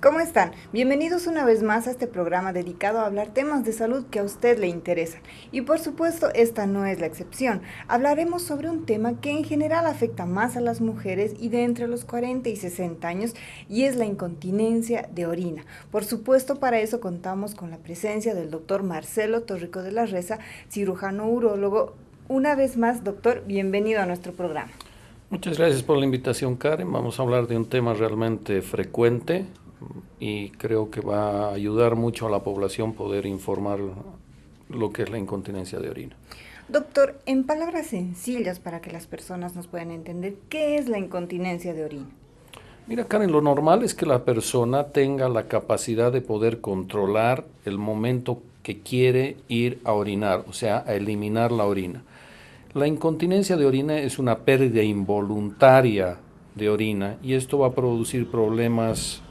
¿Cómo están? Bienvenidos una vez más a este programa dedicado a hablar temas de salud que a usted le interesan. Y por supuesto, esta no es la excepción. Hablaremos sobre un tema que en general afecta más a las mujeres y de entre los 40 y 60 años, y es la incontinencia de orina. Por supuesto, para eso contamos con la presencia del doctor Marcelo Torrico de la Reza, cirujano urólogo. Una vez más, doctor, bienvenido a nuestro programa. Muchas gracias por la invitación, Karen. Vamos a hablar de un tema realmente frecuente y creo que va a ayudar mucho a la población poder informar lo que es la incontinencia de orina. Doctor, en palabras sencillas para que las personas nos puedan entender, ¿qué es la incontinencia de orina? Mira, Karen, lo normal es que la persona tenga la capacidad de poder controlar el momento que quiere ir a orinar, o sea, a eliminar la orina. La incontinencia de orina es una pérdida involuntaria de orina y esto va a producir problemas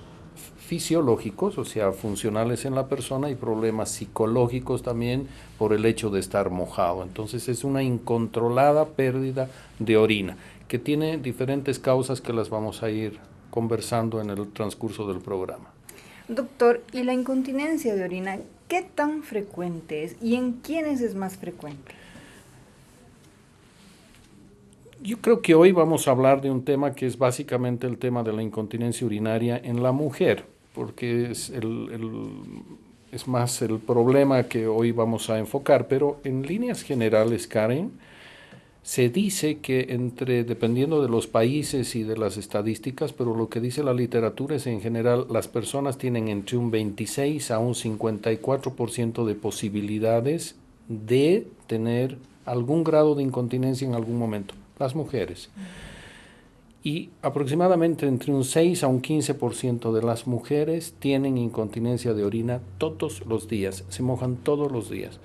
fisiológicos, o sea, funcionales en la persona, y problemas psicológicos también por el hecho de estar mojado. Entonces es una incontrolada pérdida de orina que tiene diferentes causas que las vamos a ir conversando en el transcurso del programa. Doctor, ¿y la incontinencia de orina qué tan frecuente es y en quiénes es más frecuente? Yo creo que hoy vamos a hablar de un tema que es básicamente el tema de la incontinencia urinaria en la mujer, porque es más el problema que hoy vamos a enfocar, pero en líneas generales, Karen, se dice que dependiendo de los países y de las estadísticas, pero lo que dice la literatura es en general las personas tienen entre un 26 a un 54% de posibilidades de tener algún grado de incontinencia en algún momento, las mujeres. Y aproximadamente entre un 6 a un 15% de las mujeres tienen incontinencia de orina todos los días, se mojan todos los días.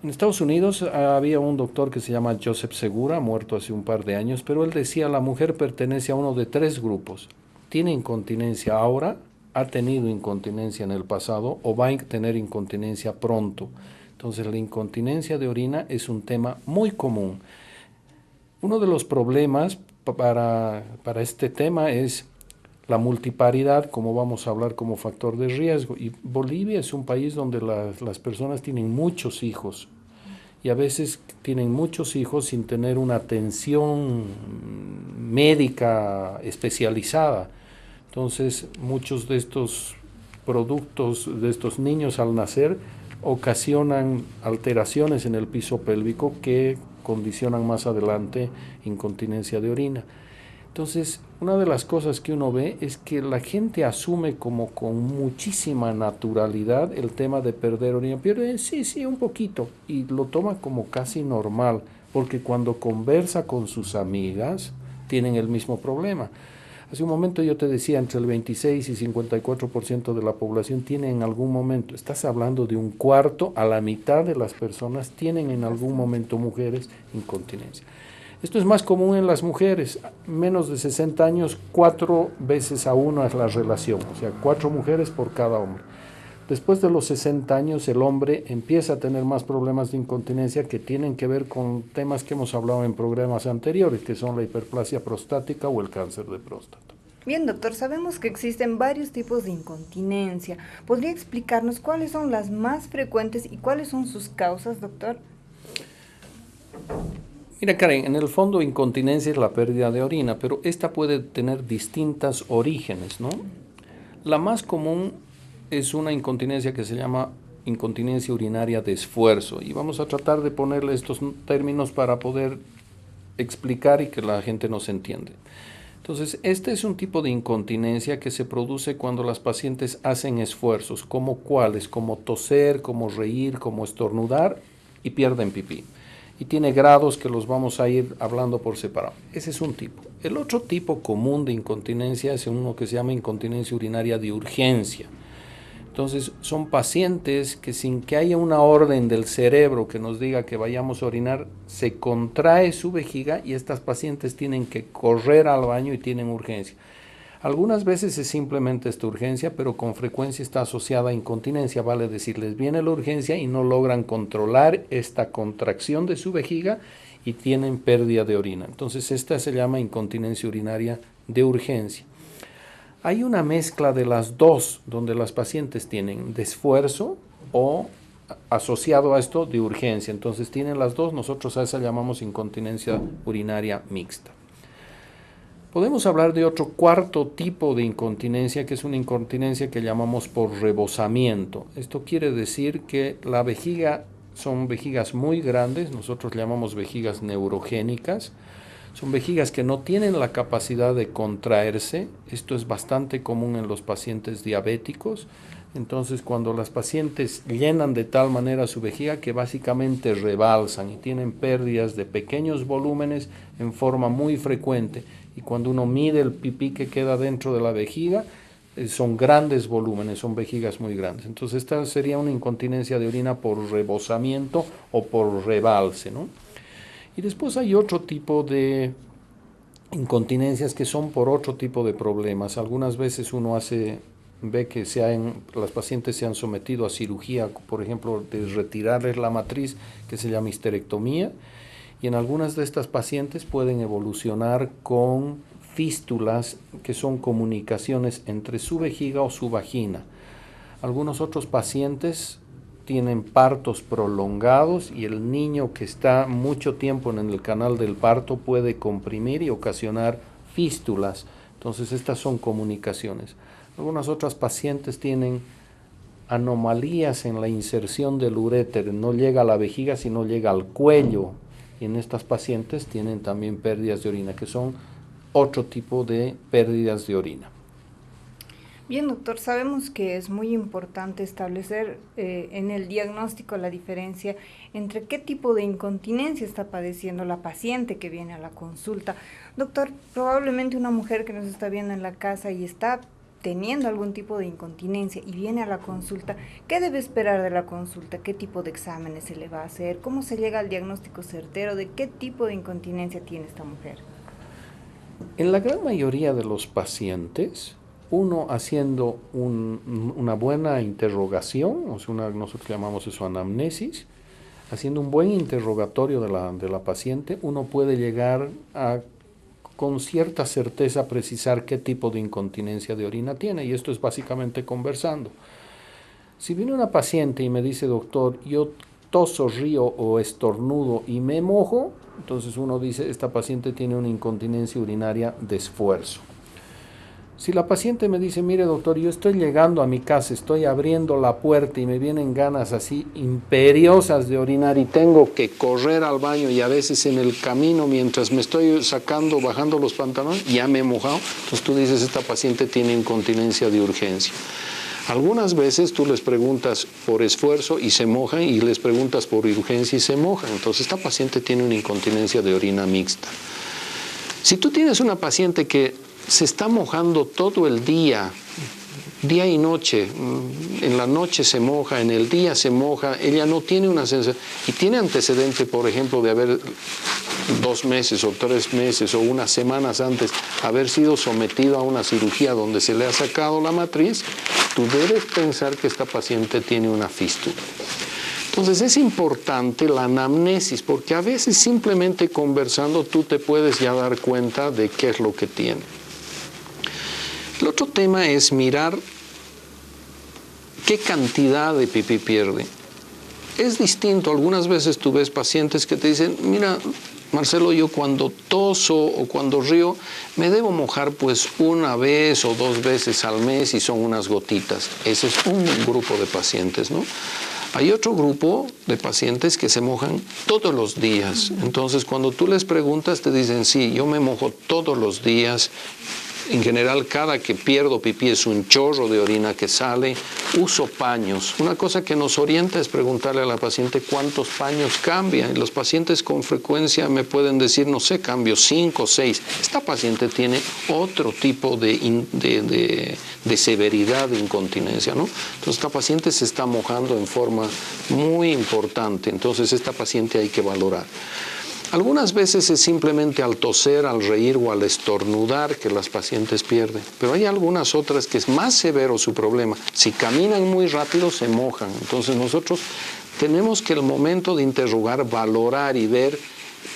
En Estados Unidos había un doctor que se llama Joseph Segura, muerto hace un par de años, pero él decía la mujer pertenece a uno de tres grupos. Tiene incontinencia ahora, ha tenido incontinencia en el pasado o va a tener incontinencia pronto. Entonces la incontinencia de orina es un tema muy común. Uno de los problemas para este tema es la multiparidad, como vamos a hablar como factor de riesgo. Y Bolivia es un país donde las personas tienen muchos hijos y a veces tienen muchos hijos sin tener una atención médica especializada. Entonces, muchos de estos productos de estos niños al nacer ocasionan alteraciones en el piso pélvico que condicionan más adelante incontinencia de orina. Entonces, una de las cosas que uno ve es que la gente asume como con muchísima naturalidad el tema de perder orina. Pierde, sí, un poquito, y lo toma como casi normal, porque cuando conversa con sus amigas, tienen el mismo problema. Hace un momento yo te decía, entre el 26 y 54% de la población tiene en algún momento, estás hablando de un cuarto, a la mitad de las personas tienen en algún momento, mujeres, incontinencia. Esto es más común en las mujeres, menos de 60 años, 4 veces a 1 es la relación, o sea, 4 mujeres por cada hombre. Después de los 60 años, el hombre empieza a tener más problemas de incontinencia que tienen que ver con temas que hemos hablado en programas anteriores, que son la hiperplasia prostática o el cáncer de próstata. Bien, doctor, sabemos que existen varios tipos de incontinencia. ¿Podría explicarnos cuáles son las más frecuentes y cuáles son sus causas, doctor? Mira, Karen, en el fondo incontinencia es la pérdida de orina, pero esta puede tener distintos orígenes, ¿no? La más común es una incontinencia que se llama incontinencia urinaria de esfuerzo, y vamos a tratar de ponerle estos términos para poder explicar y que la gente nos entienda. Entonces, este es un tipo de incontinencia que se produce cuando las pacientes hacen esfuerzos, como cuáles, como toser, como reír, como estornudar, y pierden pipí. Y tiene grados que los vamos a ir hablando por separado. Ese es un tipo. El otro tipo común de incontinencia es uno que se llama incontinencia urinaria de urgencia. Entonces, son pacientes que sin que haya una orden del cerebro que nos diga que vayamos a orinar, se contrae su vejiga y estas pacientes tienen que correr al baño y tienen urgencia. Algunas veces es simplemente esta urgencia, pero con frecuencia está asociada a incontinencia, vale decir, les viene la urgencia y no logran controlar esta contracción de su vejiga y tienen pérdida de orina. Entonces esta se llama incontinencia urinaria de urgencia. Hay una mezcla de las dos, donde las pacientes tienen de esfuerzo o asociado a esto de urgencia. Entonces tienen las dos, nosotros a esa llamamos incontinencia urinaria mixta. Podemos hablar de otro cuarto tipo de incontinencia, que es una incontinencia que llamamos por rebosamiento. Esto quiere decir que la vejiga son vejigas muy grandes, nosotros llamamos vejigas neurogénicas. Son vejigas que no tienen la capacidad de contraerse. Esto es bastante común en los pacientes diabéticos. Entonces, cuando las pacientes llenan de tal manera su vejiga que básicamente rebalsan y tienen pérdidas de pequeños volúmenes en forma muy frecuente, y cuando uno mide el pipí que queda dentro de la vejiga, son grandes volúmenes, son vejigas muy grandes. Entonces, esta sería una incontinencia de orina por rebosamiento o por rebalse, ¿no? Y después hay otro tipo de incontinencias que son por otro tipo de problemas. Algunas veces uno ve que las pacientes se han sometido a cirugía, por ejemplo, de retirarles la matriz, que se llama histerectomía, y en algunas de estas pacientes pueden evolucionar con fístulas, que son comunicaciones entre su vejiga o su vagina. Algunos otros pacientes tienen partos prolongados y el niño que está mucho tiempo en el canal del parto puede comprimir y ocasionar fístulas. Entonces estas son comunicaciones. Algunas otras pacientes tienen anomalías en la inserción del uréter, no llega a la vejiga sino llega al cuello, y en estas pacientes tienen también pérdidas de orina, que son otro tipo de pérdidas de orina. Bien, doctor, sabemos que es muy importante establecer en el diagnóstico la diferencia entre qué tipo de incontinencia está padeciendo la paciente que viene a la consulta. Doctor, probablemente una mujer que nos está viendo en la casa y está teniendo algún tipo de incontinencia y viene a la consulta, ¿qué debe esperar de la consulta? ¿Qué tipo de exámenes se le va a hacer? ¿Cómo se llega al diagnóstico certero de qué tipo de incontinencia tiene esta mujer? En la gran mayoría de los pacientes, uno haciendo una buena interrogación, o sea, nosotros llamamos eso anamnesis, haciendo un buen interrogatorio de la paciente, uno puede llegar a con cierta certeza precisar qué tipo de incontinencia de orina tiene, y esto es básicamente conversando. Si viene una paciente y me dice, doctor, yo toso, río o estornudo y me mojo, entonces uno dice, esta paciente tiene una incontinencia urinaria de esfuerzo. Si la paciente me dice, mire doctor, yo estoy llegando a mi casa, estoy abriendo la puerta y me vienen ganas así imperiosas de orinar y tengo que correr al baño, y a veces en el camino mientras me estoy bajando los pantalones, ya me he mojado, entonces tú dices, esta paciente tiene incontinencia de urgencia. Algunas veces tú les preguntas por esfuerzo y se mojan, y les preguntas por urgencia y se mojan, entonces esta paciente tiene una incontinencia de orina mixta. Si tú tienes una paciente que se está mojando todo el día y noche, en la noche se moja, en el día se moja, ella no tiene una sensación, y tiene antecedente, por ejemplo, de haber 2 meses o 3 meses o unas semanas antes haber sido sometido a una cirugía donde se le ha sacado la matriz, tú debes pensar que esta paciente tiene una fístula. Entonces es importante la anamnesis, porque a veces simplemente conversando tú te puedes ya dar cuenta de qué es lo que tiene. El otro tema es mirar qué cantidad de pipí pierde. Es distinto, algunas veces tú ves pacientes que te dicen, mira, Marcelo, yo cuando toso o cuando río me debo mojar pues 1 vez o 2 veces al mes y son unas gotitas. Ese es un grupo de pacientes, ¿no? Hay otro grupo de pacientes que se mojan todos los días. Entonces, cuando tú les preguntas, te dicen, sí, yo me mojo todos los días. En general, cada que pierdo pipí es un chorro de orina que sale. Uso paños. Una cosa que nos orienta es preguntarle a la paciente cuántos paños cambia. Y los pacientes con frecuencia me pueden decir, no sé, cambio 5 o 6. Esta paciente tiene otro tipo de severidad de incontinencia, ¿no? Entonces, esta paciente se está mojando en forma muy importante. Entonces, esta paciente hay que valorar. Algunas veces es simplemente al toser, al reír o al estornudar que las pacientes pierden, pero hay algunas otras que es más severo su problema. Si caminan muy rápido se mojan. Entonces nosotros tenemos que el momento de interrogar, valorar y ver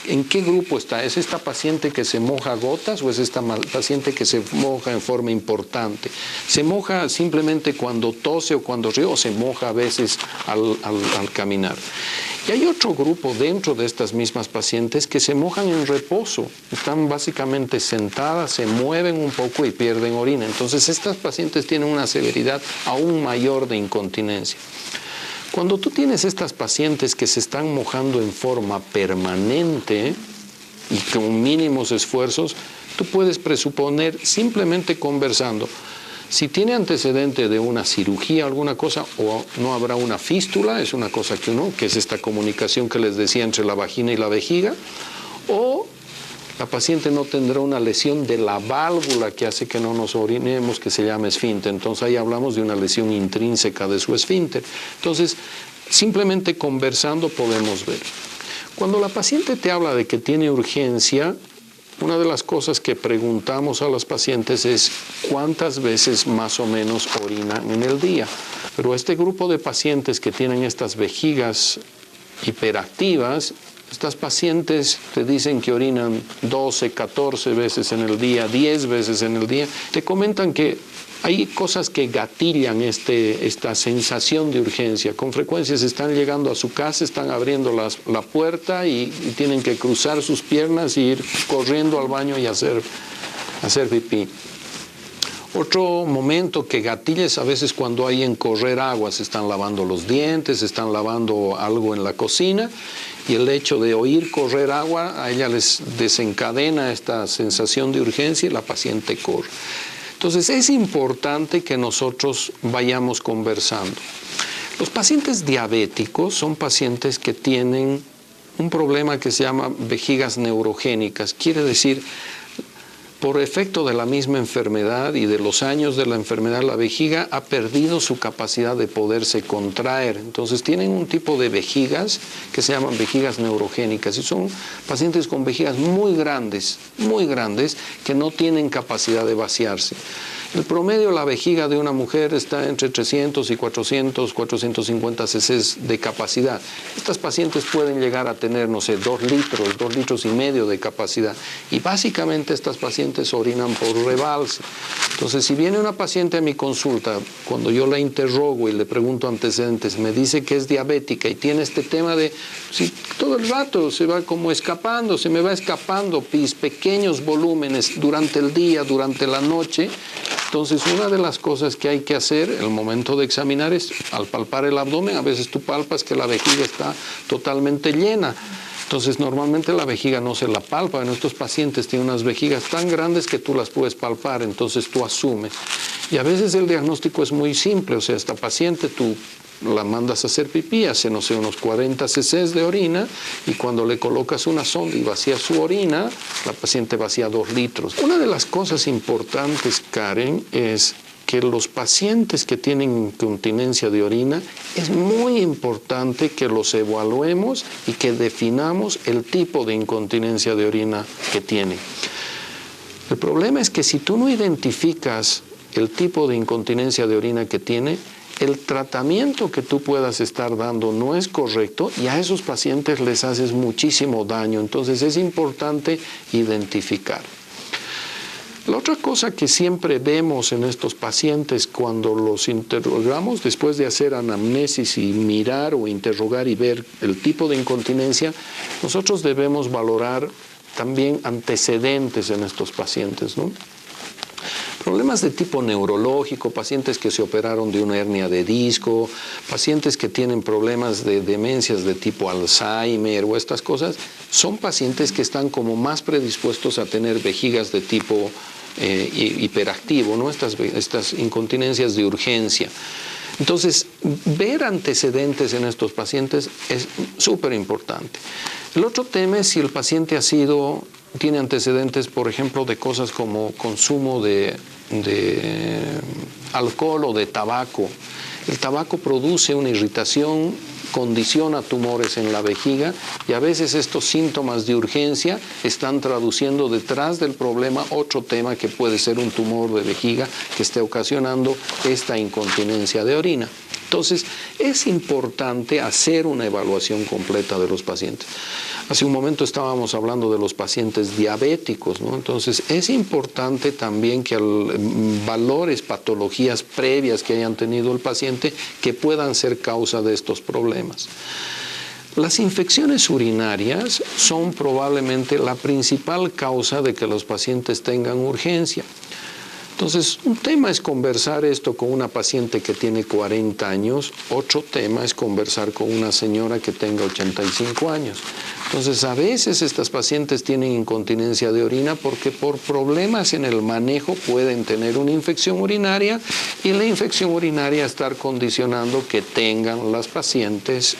¿En qué grupo está? ¿Es esta paciente que se moja a gotas o es esta paciente que se moja en forma importante? ¿Se moja simplemente cuando tose o cuando ríe o se moja a veces al caminar? Y hay otro grupo dentro de estas mismas pacientes que se mojan en reposo. Están básicamente sentadas, se mueven un poco y pierden orina. Entonces estas pacientes tienen una severidad aún mayor de incontinencia. Cuando tú tienes estas pacientes que se están mojando en forma permanente y con mínimos esfuerzos, tú puedes presuponer simplemente conversando si tiene antecedente de una cirugía o alguna cosa, o no habrá una fístula, es una cosa que es esta comunicación que les decía entre la vagina y la vejiga, o la paciente no tendrá una lesión de la válvula que hace que no nos orinemos, que se llama esfínter. Entonces ahí hablamos de una lesión intrínseca de su esfínter. Entonces, simplemente conversando podemos ver. Cuando la paciente te habla de que tiene urgencia, una de las cosas que preguntamos a los pacientes es cuántas veces más o menos orinan en el día. Pero este grupo de pacientes que tienen estas vejigas hiperactivas, estas pacientes te dicen que orinan 12, 14 veces en el día, 10 veces en el día. Te comentan que hay cosas que gatillan esta sensación de urgencia. Con frecuencia se están llegando a su casa, están abriendo la puerta y tienen que cruzar sus piernas y ir corriendo al baño y hacer pipí. Otro momento que gatilla es a veces cuando hay en correr agua, se están lavando los dientes, se están lavando algo en la cocina y el hecho de oír correr agua a ella les desencadena esta sensación de urgencia y la paciente corre. Entonces es importante que nosotros vayamos conversando. Los pacientes diabéticos son pacientes que tienen un problema que se llama vejigas neurogénicas. Quiere decir, por efecto de la misma enfermedad y de los años de la enfermedad, la vejiga ha perdido su capacidad de poderse contraer. Entonces tienen un tipo de vejigas que se llaman vejigas neurogénicas y son pacientes con vejigas muy grandes, que no tienen capacidad de vaciarse. El promedio, la vejiga de una mujer está entre 300 y 400, 450 cc de capacidad. Estas pacientes pueden llegar a tener, no sé, 2 litros y medio de capacidad. Y básicamente estas pacientes orinan por rebalse. Entonces, si viene una paciente a mi consulta, cuando yo la interrogo y le pregunto antecedentes, me dice que es diabética y tiene este tema de, si todo el rato se va como escapando, se me va escapando pequeños volúmenes durante el día, durante la noche. Entonces, una de las cosas que hay que hacer en el momento de examinar es, al palpar el abdomen, a veces tú palpas que la vejiga está totalmente llena. Entonces, normalmente la vejiga no se la palpa. En estos pacientes tienen unas vejigas tan grandes que tú las puedes palpar, entonces tú asumes. Y a veces el diagnóstico es muy simple, o sea, esta paciente tú la mandas a hacer pipí, hace, no sé, unos 40 cc de orina, y cuando le colocas una sonda y vacías su orina, la paciente vacía 2 litros. Una de las cosas importantes, Karen, es que los pacientes que tienen incontinencia de orina, es muy importante que los evaluemos y que definamos el tipo de incontinencia de orina que tienen. El problema es que si tú no identificas el tipo de incontinencia de orina que tiene, el tratamiento que tú puedas estar dando no es correcto y a esos pacientes les haces muchísimo daño. Entonces es importante identificar. La otra cosa que siempre vemos en estos pacientes cuando los interrogamos, después de hacer anamnesis y mirar o interrogar y ver el tipo de incontinencia, nosotros debemos valorar también antecedentes en estos pacientes, ¿no? Problemas de tipo neurológico, pacientes que se operaron de una hernia de disco, pacientes que tienen problemas de demencias de tipo Alzheimer o estas cosas, son pacientes que están como más predispuestos a tener vejigas de tipo hiperactivo, ¿no? Estas incontinencias de urgencia. Entonces, ver antecedentes en estos pacientes es súper importante. El otro tema es si el paciente tiene antecedentes, por ejemplo, de cosas como consumo de alcohol o de tabaco. El tabaco produce una irritación, condiciona tumores en la vejiga y a veces estos síntomas de urgencia están traduciendo detrás del problema otro tema que puede ser un tumor de vejiga que esté ocasionando esta incontinencia de orina. Entonces, es importante hacer una evaluación completa de los pacientes. Hace un momento estábamos hablando de los pacientes diabéticos, ¿no? Entonces, es importante también que valores patologías previas que hayan tenido el paciente que puedan ser causa de estos problemas. Las infecciones urinarias son probablemente la principal causa de que los pacientes tengan urgencia. Entonces, un tema es conversar esto con una paciente que tiene 40 años, otro tema es conversar con una señora que tenga 85 años. Entonces, a veces estas pacientes tienen incontinencia de orina porque por problemas en el manejo pueden tener una infección urinaria y la infección urinaria estar condicionando que tengan las pacientes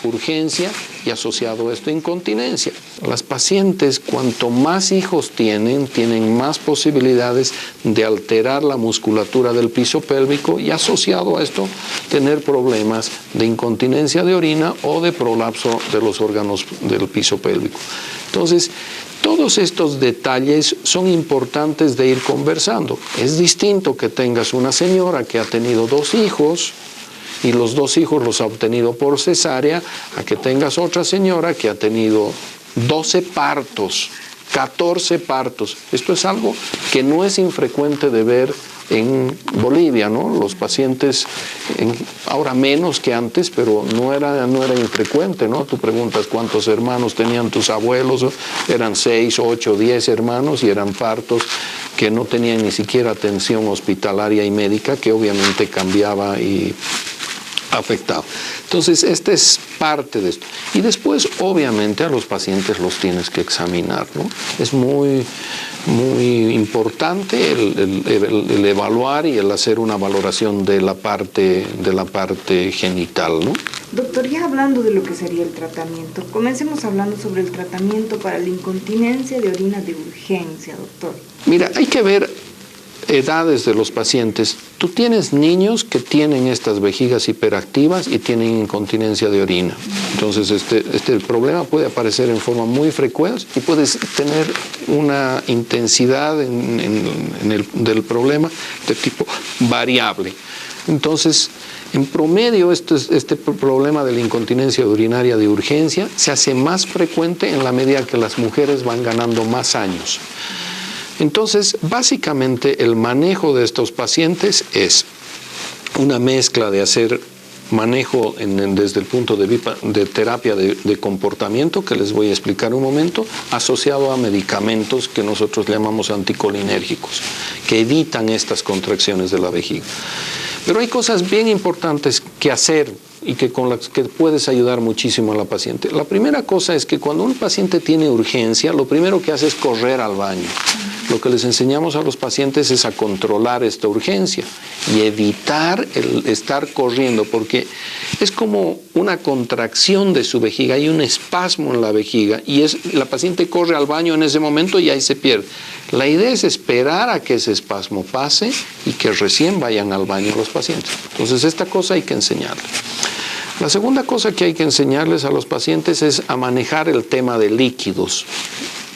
urgencia y asociado a esto incontinencia. Las pacientes, cuanto más hijos tienen más posibilidades de alterar la musculatura del piso pélvico y asociado a esto tener problemas de incontinencia de orina o de prolapso de los órganos del piso pélvico. Entonces, todos estos detalles son importantes de ir conversando. Es distinto que tengas una señora que ha tenido 2 hijos y los 2 hijos los ha obtenido por cesárea, a que tengas otra señora que ha tenido 12 partos, 14 partos. Esto es algo que no es infrecuente de ver en Bolivia, ¿no? Los pacientes, ahora menos que antes, pero no era infrecuente, ¿no? Tú preguntas cuántos hermanos tenían tus abuelos, eran 6, 8, 10 hermanos y eran partos que no tenían ni siquiera atención hospitalaria y médica, que obviamente cambiaba y afectado. Entonces, esta es parte de esto. Y después, obviamente, a los pacientes los tienes que examinar, ¿no? Es muy importante el evaluar y el hacer una valoración de la parte genital, ¿no? Doctor, ya hablando de lo que sería el tratamiento, comencemos hablando sobre el tratamiento para la incontinencia de orina de urgencia, doctor. Mira, hay que ver edades de los pacientes. Tú tienes niños que tienen estas vejigas hiperactivas y tienen incontinencia de orina. Entonces, este problema puede aparecer en forma muy frecuente y puedes tener una intensidad del problema de tipo variable. Entonces, en promedio, este problema de la incontinencia urinaria de urgencia se hace más frecuente en la medida que las mujeres van ganando más años. Entonces, básicamente el manejo de estos pacientes es una mezcla de hacer manejo desde el punto de terapia de comportamiento, que les voy a explicar un momento, asociado a medicamentos que nosotros llamamos anticolinérgicos, que evitan estas contracciones de la vejiga. Pero hay cosas bien importantes que hacer y con las que puedes ayudar muchísimo a la paciente. La primera cosa es que cuando un paciente tiene urgencia, lo primero que hace es correr al baño. Lo que les enseñamos a los pacientes es a controlar esta urgencia y evitar el estar corriendo, porque es como una contracción de su vejiga, hay un espasmo en la vejiga y la paciente corre al baño en ese momento y ahí se pierde. La idea es esperar a que ese espasmo pase y que recién vayan al baño los pacientes. Entonces, esta cosa hay que enseñarles. La segunda cosa que hay que enseñarles a los pacientes es a manejar el tema de líquidos.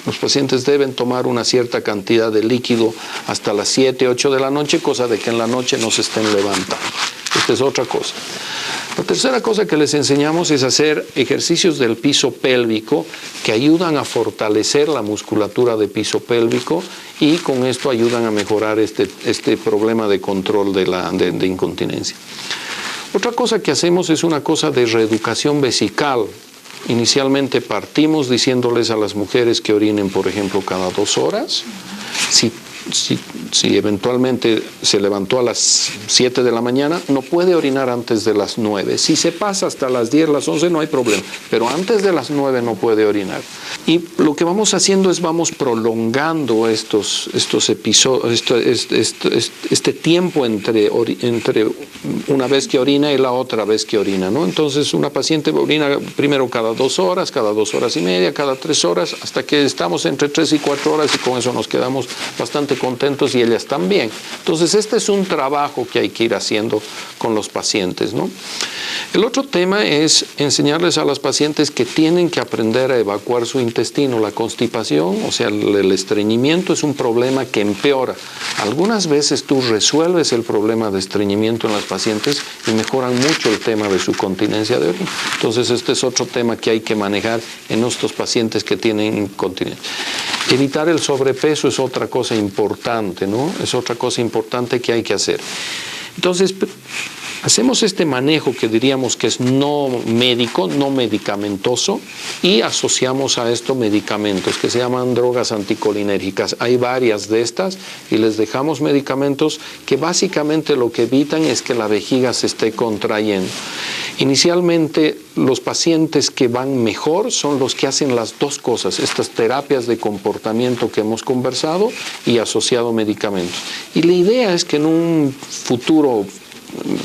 Los pacientes deben tomar una cierta cantidad de líquido hasta las 7, 8 de la noche, cosa de que en la noche no se estén levantando. Esta es otra cosa. La tercera cosa que les enseñamos es hacer ejercicios del piso pélvico que ayudan a fortalecer la musculatura de piso pélvico y con esto ayudan a mejorar este problema de control de incontinencia. Otra cosa que hacemos es una cosa de reeducación vesical. Inicialmente partimos diciéndoles a las mujeres que orinen, por ejemplo, cada 2 horas. Si eventualmente se levantó a las 7 de la mañana, no puede orinar antes de las 9. Si se pasa hasta las 10, las 11, no hay problema. Pero antes de las 9 no puede orinar. Y lo que vamos haciendo es vamos prolongando estos episodios, este tiempo entre una vez que orina y la otra vez que orina, ¿no? Entonces una paciente orina primero cada 2 horas, cada 2 horas y media, cada 3 horas, hasta que estamos entre 3 y 4 horas y con eso nos quedamos bastante bastante contentos y ellas también. Entonces, este es un trabajo que hay que ir haciendo con los pacientes, ¿no? El otro tema es enseñarles a las pacientes que tienen que aprender a evacuar su intestino. La constipación, o sea, el estreñimiento es un problema que empeora. Algunas veces tú resuelves el problema de estreñimiento en las pacientes y mejoran mucho el tema de su continencia de orina. Entonces, este es otro tema que hay que manejar en estos pacientes que tienen incontinencia. Evitar el sobrepeso es otra cosa importante, ¿no? Es otra cosa importante que hay que hacer. Entonces, hacemos este manejo que diríamos que es no médico, no medicamentoso, y asociamos a esto medicamentos que se llaman drogas anticolinérgicas. Hay varias de estas y les dejamos medicamentos que básicamente lo que evitan es que la vejiga se esté contrayendo. Inicialmente, los pacientes que van mejor son los que hacen las dos cosas, estas terapias de comportamiento que hemos conversado y asociado medicamentos. Y la idea es que en un futuro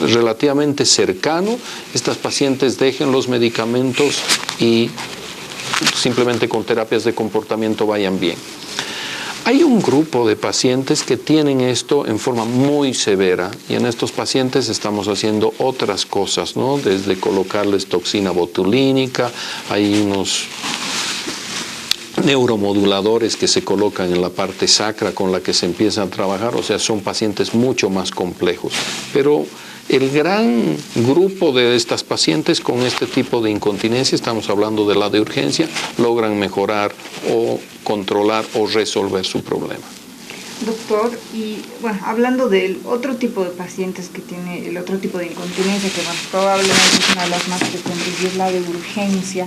relativamente cercano, estas pacientes dejen los medicamentos y simplemente con terapias de comportamiento vayan bien. Hay un grupo de pacientes que tienen esto en forma muy severa y en estos pacientes estamos haciendo otras cosas, ¿no? Desde colocarles toxina botulínica, hay unos neuromoduladores que se colocan en la parte sacra con la que se empieza a trabajar, o sea, son pacientes mucho más complejos. Pero el gran grupo de estas pacientes con este tipo de incontinencia, estamos hablando de la de urgencia, logran mejorar o controlar o resolver su problema. Doctor, y bueno, hablando del otro tipo de pacientes que tiene el otro tipo de incontinencia, que bueno, probablemente es una de las más frecuentes y es la de urgencia,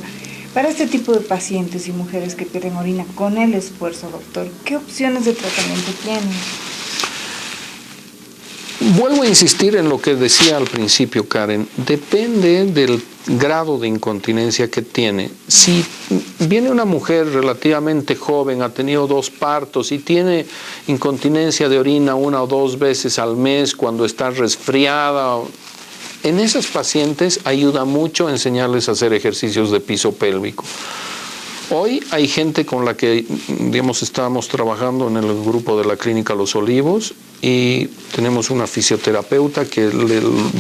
para este tipo de pacientes y mujeres que pierden orina con el esfuerzo, doctor, ¿qué opciones de tratamiento tienen? Vuelvo a insistir en lo que decía al principio, Karen, depende del grado de incontinencia que tiene. Si viene una mujer relativamente joven, ha tenido 2 partos y tiene incontinencia de orina 1 o 2 veces al mes cuando está resfriada, en esas pacientes ayuda mucho enseñarles a hacer ejercicios de piso pélvico. Hoy hay gente con la que, digamos, estábamos trabajando en el grupo de la Clínica Los Olivos y tenemos una fisioterapeuta que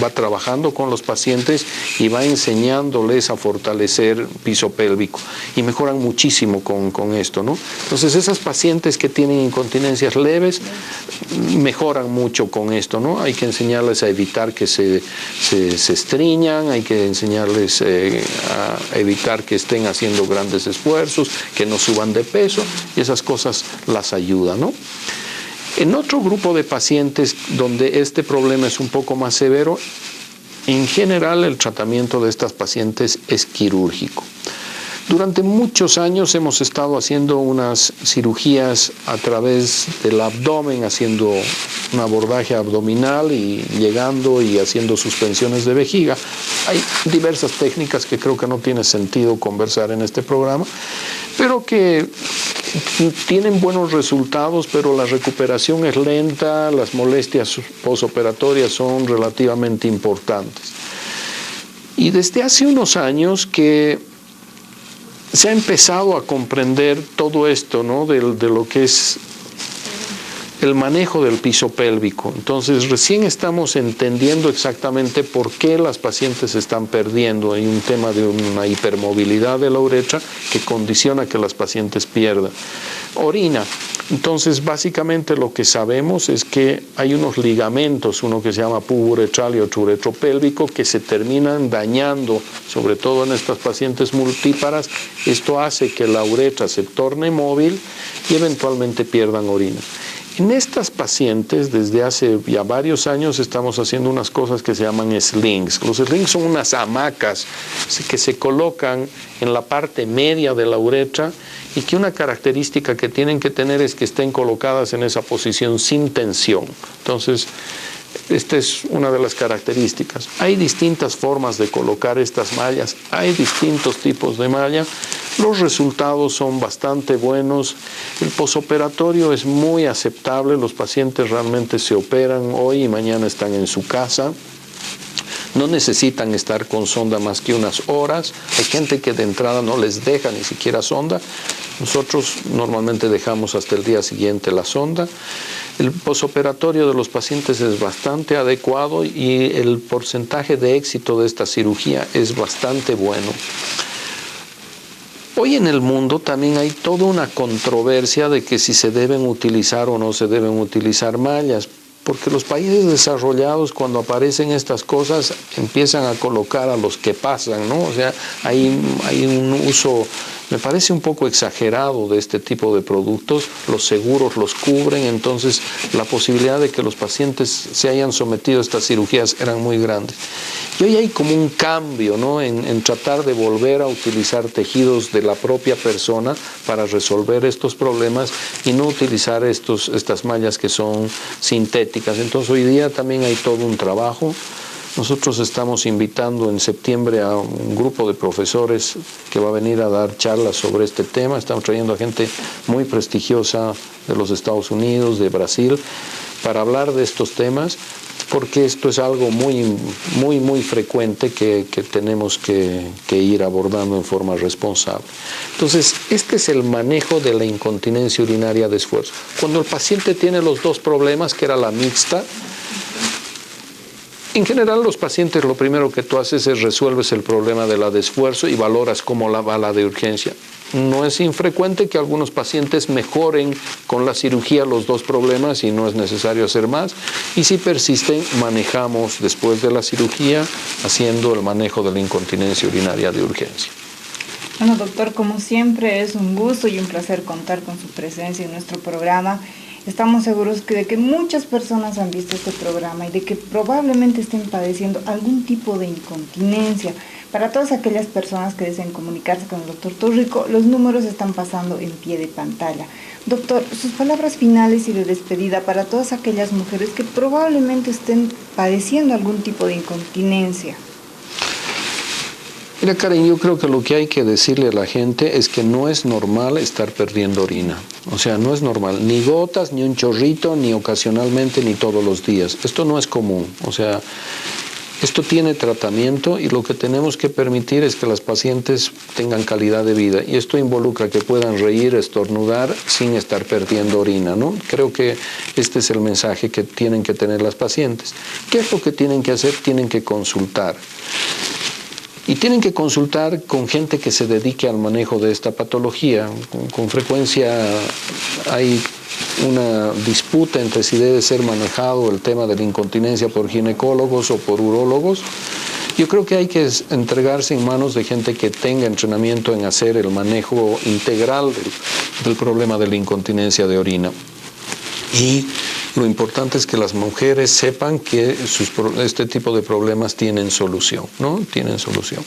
va trabajando con los pacientes y va enseñándoles a fortalecer piso pélvico y mejoran muchísimo con esto, ¿no? Entonces esas pacientes que tienen incontinencias leves mejoran mucho con esto, ¿no? Hay que enseñarles a evitar que se estriñan, hay que enseñarles a evitar que estén haciendo grandes esfuerzos, que no suban de peso y esas cosas las ayudan, ¿no? En otro grupo de pacientes donde este problema es un poco más severo, en general el tratamiento de estas pacientes es quirúrgico. Durante muchos años hemos estado haciendo unas cirugías a través del abdomen, haciendo un abordaje abdominal y llegando y haciendo suspensiones de vejiga. Hay diversas técnicas que creo que no tiene sentido conversar en este programa, pero que tienen buenos resultados, pero la recuperación es lenta, las molestias posoperatorias son relativamente importantes. Y desde hace unos años que se ha empezado a comprender todo esto, ¿no? de lo que es el manejo del piso pélvico. Entonces, recién estamos entendiendo exactamente por qué las pacientes se están perdiendo. Hay un tema de una hipermovilidad de la uretra que condiciona que las pacientes pierdan orina. Entonces, básicamente lo que sabemos es que hay unos ligamentos, uno que se llama pubo uretral y otro uretropélvico, que se terminan dañando, sobre todo en estas pacientes multíparas. Esto hace que la uretra se torne móvil y eventualmente pierdan orina. En estas pacientes, desde hace ya varios años, estamos haciendo unas cosas que se llaman slings. Los slings son unas hamacas que se colocan en la parte media de la uretra y que una característica que tienen que tener es que estén colocadas en esa posición sin tensión. Entonces, esta es una de las características. Hay distintas formas de colocar estas mallas, hay distintos tipos de malla. Los resultados son bastante buenos. El posoperatorio es muy aceptable. Los pacientes realmente se operan hoy y mañana están en su casa. No necesitan estar con sonda más que unas horas. Hay gente que de entrada no les deja ni siquiera sonda. Nosotros normalmente dejamos hasta el día siguiente la sonda. El posoperatorio de los pacientes es bastante adecuado y el porcentaje de éxito de esta cirugía es bastante bueno. Hoy en el mundo también hay toda una controversia de que si se deben utilizar o no se deben utilizar mallas, porque los países desarrollados, cuando aparecen estas cosas, empiezan a colocar a los que pasan, ¿no? O sea, hay un uso, me parece un poco exagerado de este tipo de productos. Los seguros los cubren, entonces la posibilidad de que los pacientes se hayan sometido a estas cirugías eran muy grandes. Y hoy hay como un cambio, ¿no?, en tratar de volver a utilizar tejidos de la propia persona para resolver estos problemas y no utilizar estas mallas que son sintéticas. Entonces hoy día también hay todo un trabajo. Nosotros estamos invitando en septiembre a un grupo de profesores que va a venir a dar charlas sobre este tema. Estamos trayendo a gente muy prestigiosa de los Estados Unidos, de Brasil, para hablar de estos temas, porque esto es algo muy frecuente que tenemos que ir abordando en forma responsable. Entonces, este es el manejo de la incontinencia urinaria de esfuerzo. Cuando el paciente tiene los dos problemas, que era la mixta, en general los pacientes lo primero que tú haces es resuelves el problema de la de esfuerzo y valoras cómo va la de urgencia. No es infrecuente que algunos pacientes mejoren con la cirugía los dos problemas y no es necesario hacer más. Y si persisten, manejamos después de la cirugía haciendo el manejo de la incontinencia urinaria de urgencia. Bueno, doctor, como siempre es un gusto y un placer contar con su presencia en nuestro programa. Estamos seguros de que muchas personas han visto este programa y de que probablemente estén padeciendo algún tipo de incontinencia. Para todas aquellas personas que deseen comunicarse con el doctor Torrico, los números están pasando en pie de pantalla. Doctor, sus palabras finales y de despedida para todas aquellas mujeres que probablemente estén padeciendo algún tipo de incontinencia. Mira, Karen, yo creo que lo que hay que decirle a la gente es que no es normal estar perdiendo orina. O sea, no es normal. Ni gotas, ni un chorrito, ni ocasionalmente, ni todos los días. Esto no es común. O sea, esto tiene tratamiento y lo que tenemos que permitir es que las pacientes tengan calidad de vida. Y esto involucra que puedan reír, estornudar sin estar perdiendo orina, ¿no? Creo que este es el mensaje que tienen que tener las pacientes. ¿Qué es lo que tienen que hacer? Tienen que consultar. Y tienen que consultar con gente que se dedique al manejo de esta patología. Con frecuencia hay una disputa entre si debe ser manejado el tema de la incontinencia por ginecólogos o por urólogos. Yo creo que hay que entregarse en manos de gente que tenga entrenamiento en hacer el manejo integral del problema de la incontinencia de orina. Y lo importante es que las mujeres sepan que este tipo de problemas tienen solución, ¿no? Tienen solución.